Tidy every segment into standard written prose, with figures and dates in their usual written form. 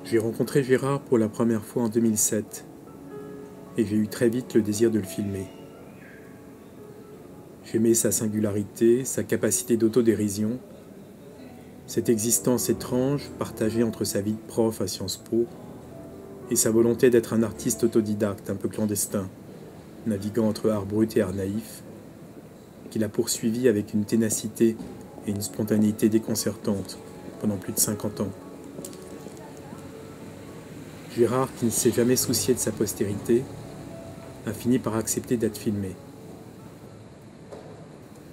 J'ai rencontré Gérard pour la première fois en 2007 et j'ai eu très vite le désir de le filmer. J'aimais sa singularité, sa capacité d'autodérision, cette existence étrange partagée entre sa vie de prof à Sciences Po et sa volonté d'être un artiste autodidacte un peu clandestin, naviguant entre art brut et art naïf, qu'il a poursuivi avec une ténacité et une spontanéité déconcertantes pendant plus de 50 ans. Gérard, qui ne s'est jamais soucié de sa postérité, a fini par accepter d'être filmé.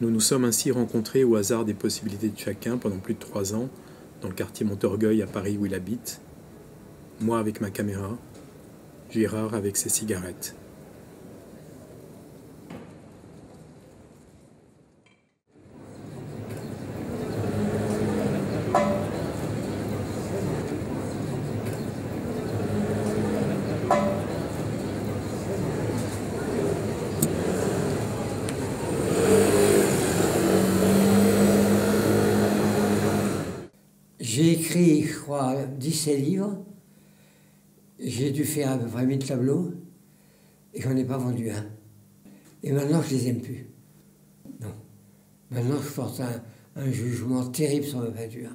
Nous nous sommes ainsi rencontrés au hasard des possibilités de chacun pendant plus de 3 ans, dans le quartier Montorgueil à Paris où il habite, moi avec ma caméra, Gérard avec ses cigarettes. J'ai écrit, je crois, 17 livres. J'ai dû faire à peu près 1000 tableaux. Et j'en ai pas vendu un. Et maintenant, je les aime plus. Non. Maintenant, je porte un jugement terrible sur ma peinture.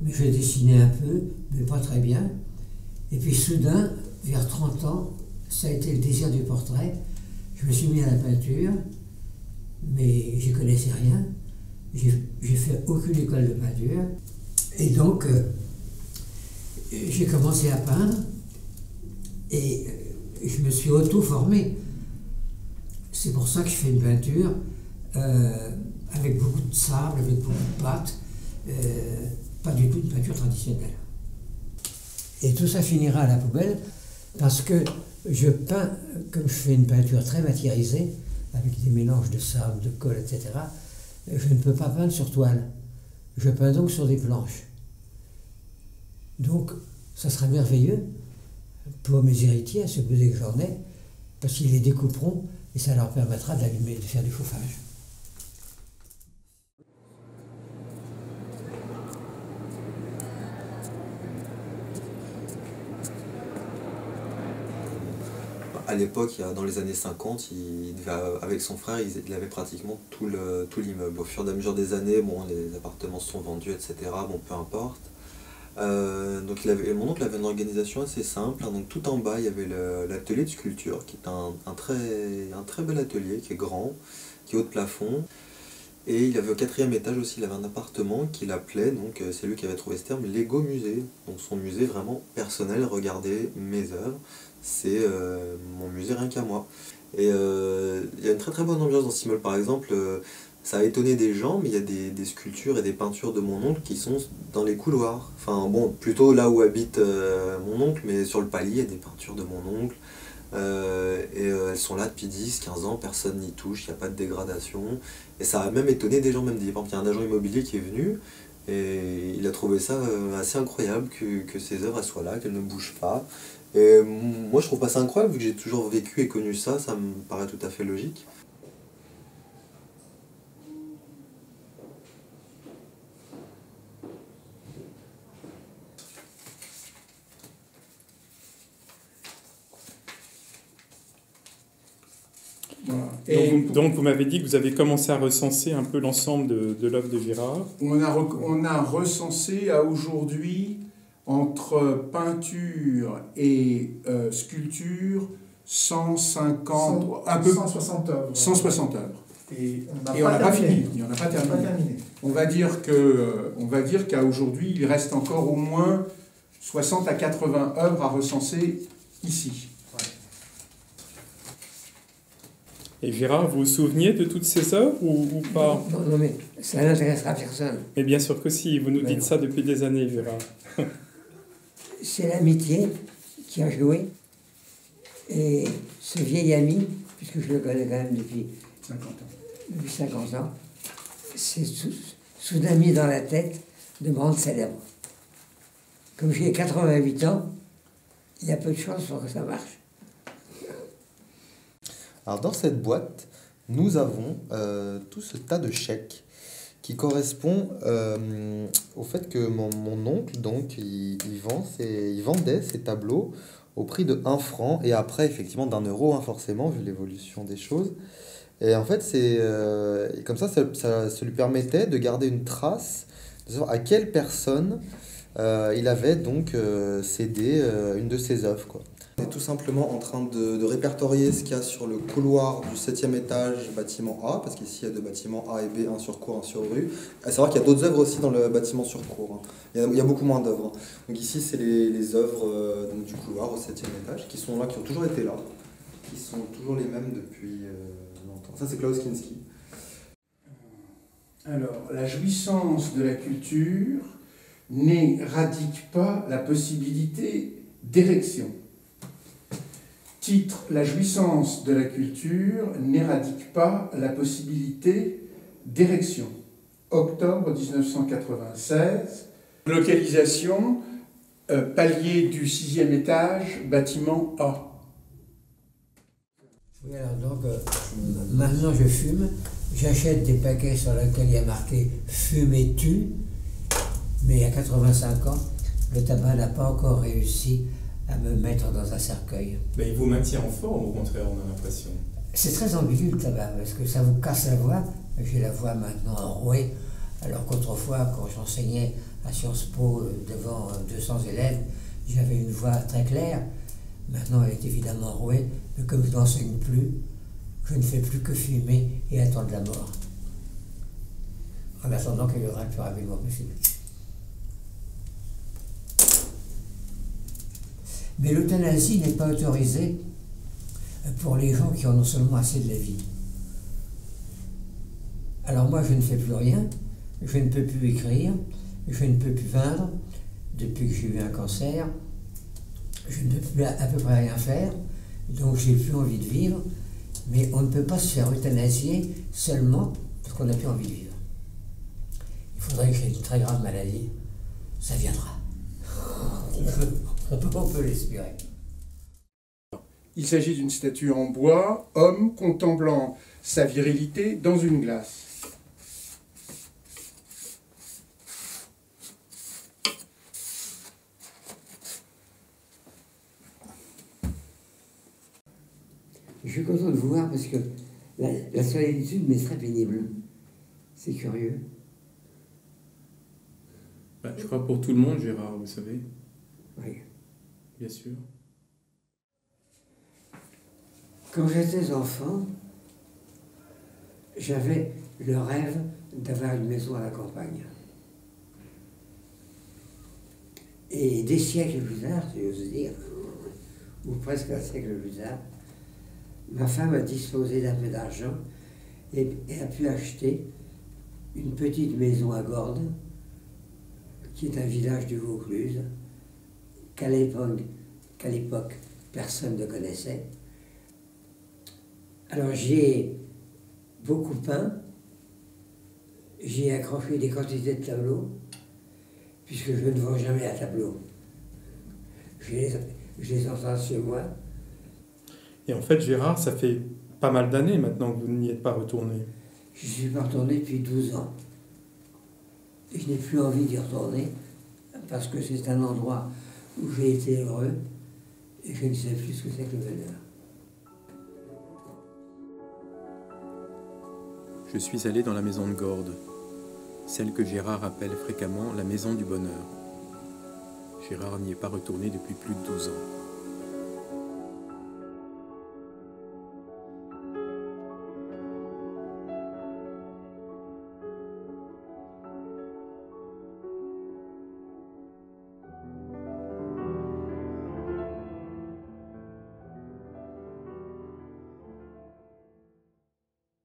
Mais je dessinais un peu, mais pas très bien. Et puis soudain, vers 30 ans, ça a été le désir du portrait. Je me suis mis à la peinture, mais j'y connaissais rien. J'ai fait aucune école de peinture. Et donc, j'ai commencé à peindre et je me suis auto-formé. C'est pour ça que je fais une peinture avec beaucoup de sable, avec beaucoup de pâte. Pas du tout une peinture traditionnelle. Et tout ça finira à la poubelle parce que je peins, comme je fais une peinture très matiérisée, avec des mélanges de sable, de colle, etc., je ne peux pas peindre sur toile. Je peins donc sur des planches. Donc, ça sera merveilleux pour mes héritiers, à supposer que j'en ai, parce qu'ils les découperont et ça leur permettra d'allumer, de faire du chauffage. À l'époque, dans les années 50, avec son frère, il avait pratiquement tout l'immeuble. Au fur et à mesure des années, bon, les appartements se sont vendus, etc. Bon, peu importe. Donc mon oncle avait une organisation assez simple. Donc tout en bas, il y avait l'atelier de sculpture, qui est un très bel atelier, qui est grand, qui est haut de plafond. Et il avait au 4e étage aussi, il avait un appartement qu'il appelait, donc c'est lui qui avait trouvé ce terme, Lego Musée. Donc son musée vraiment personnel, regardez mes œuvres, c'est mon musée rien qu'à moi. Et il y a une très bonne ambiance dans ce immeuble, par exemple, ça a étonné des gens, mais il y a des sculptures et des peintures de mon oncle qui sont dans les couloirs. Enfin bon, plutôt là où habite mon oncle, mais sur le palier, il y a des peintures de mon oncle. Elles sont là depuis 10-15 ans, personne n'y touche, il n'y a pas de dégradation. Et ça a même étonné des gens, même par exemple, il y a un agent immobilier qui est venu et il a trouvé ça assez incroyable que ces œuvres soient là, qu'elles ne bougent pas. Et moi je trouve pas ça incroyable, vu que j'ai toujours vécu et connu ça, ça me paraît tout à fait logique. Donc vous m'avez dit que vous avez commencé à recenser un peu l'ensemble de l'œuvre de Gérard. On a recensé à aujourd'hui, entre peinture et sculpture, 150, 160 œuvres. 160 œuvres. Et on n'a pas fini, on n'a pas terminé. On va dire qu'à aujourd'hui, il reste encore au moins 60 à 80 œuvres à recenser ici. Et Gérard, vous vous souveniez de toutes ces œuvres ou pas? Non, mais ça n'intéressera personne. Mais bien sûr que si, vous nous dites ça depuis des années, Gérard. C'est l'amitié qui a joué. Et ce vieil ami, puisque je le connais quand même depuis 50 ans, c'est soudain mis dans la tête de me rendre célèbre. Comme j'ai 88 ans, il y a peu de chances pour que ça marche. Alors dans cette boîte, nous avons tout ce tas de chèques qui correspond au fait que mon oncle, donc, il vendait ses tableaux au prix de 1 franc et après effectivement d'1 euro, hein, forcément, vu l'évolution des choses. Et en fait, comme ça lui permettait de garder une trace de savoir à quelle personne il avait donc cédé une de ses œuvres, quoi. On est tout simplement en train de répertorier ce qu'il y a sur le couloir du 7e étage, bâtiment A, parce qu'ici il y a 2 bâtiments A et B, un sur cour, un sur rue. À savoir qu'il y a d'autres œuvres aussi dans le bâtiment sur cour, hein. Il y a beaucoup moins d'œuvres, hein. Donc ici c'est les œuvres donc, du couloir au 7e étage, qui sont là, qui ont toujours été là, qui sont toujours les mêmes depuis longtemps. Ça c'est Klaus Kinski. Alors, la jouissance de la culture n'éradique pas la possibilité d'érection. Titre: la jouissance de la culture n'éradique pas la possibilité d'érection. Octobre 1996. Localisation, palier du 6e étage, bâtiment A. Oui, alors donc, maintenant je fume. J'achète des paquets sur lesquels il y a marqué « Fume et tue », mais il y a 85 ans, le tabac n'a pas encore réussi à me mettre dans un cercueil. Ben, il vous maintient en forme, au contraire, on a l'impression. C'est très ambigu le tabac, parce que ça vous casse la voix. J'ai la voix maintenant enrouée, alors qu'autrefois, quand j'enseignais à Sciences Po devant 200 élèves, j'avais une voix très claire. Maintenant, elle est évidemment enrouée, mais comme je n'enseigne plus, je ne fais plus que fumer et attendre la mort. En attendant qu'elle viendra le plus rapidement possible. Mais l'euthanasie n'est pas autorisée pour les gens qui en ont seulement assez de la vie. Alors moi, je ne fais plus rien, je ne peux plus écrire, je ne peux plus peindre, depuis que j'ai eu un cancer, je ne peux plus à peu près rien faire, donc j'ai plus envie de vivre, mais on ne peut pas se faire euthanasier seulement parce qu'on n'a plus envie de vivre. Il faudrait que j'ai une très grave maladie, ça viendra. On peut l'espérer. Il s'agit d'une statue en bois, homme contemplant sa virilité dans une glace. Je suis content de vous voir parce que la solitude m'est très pénible. C'est curieux. Ben, je crois pour tout le monde, Gérard, vous savez. Oui. Bien sûr. Quand j'étais enfant, j'avais le rêve d'avoir une maison à la campagne. Et des siècles plus tard, si j'ose dire, ou presque un siècle plus tard, ma femme a disposé d'un peu d'argent et a pu acheter une petite maison à Gordes, qui est un village du Vaucluse, qu'à l'époque, personne ne connaissait. Alors j'ai beaucoup peint, j'ai accroché des quantités de tableaux, puisque je ne vends jamais à tableau. Je les entends chez moi. Et en fait, Gérard, ça fait pas mal d'années maintenant que vous n'y êtes pas retourné. Je ne suis pas retourné depuis 12 ans. Et je n'ai plus envie d'y retourner, parce que c'est un endroit où j'ai été heureux, et je ne sais plus ce que c'est que le bonheur. Je suis allé dans la maison de Gordes, celle que Gérard appelle fréquemment la maison du bonheur. Gérard n'y est pas retourné depuis plus de 12 ans.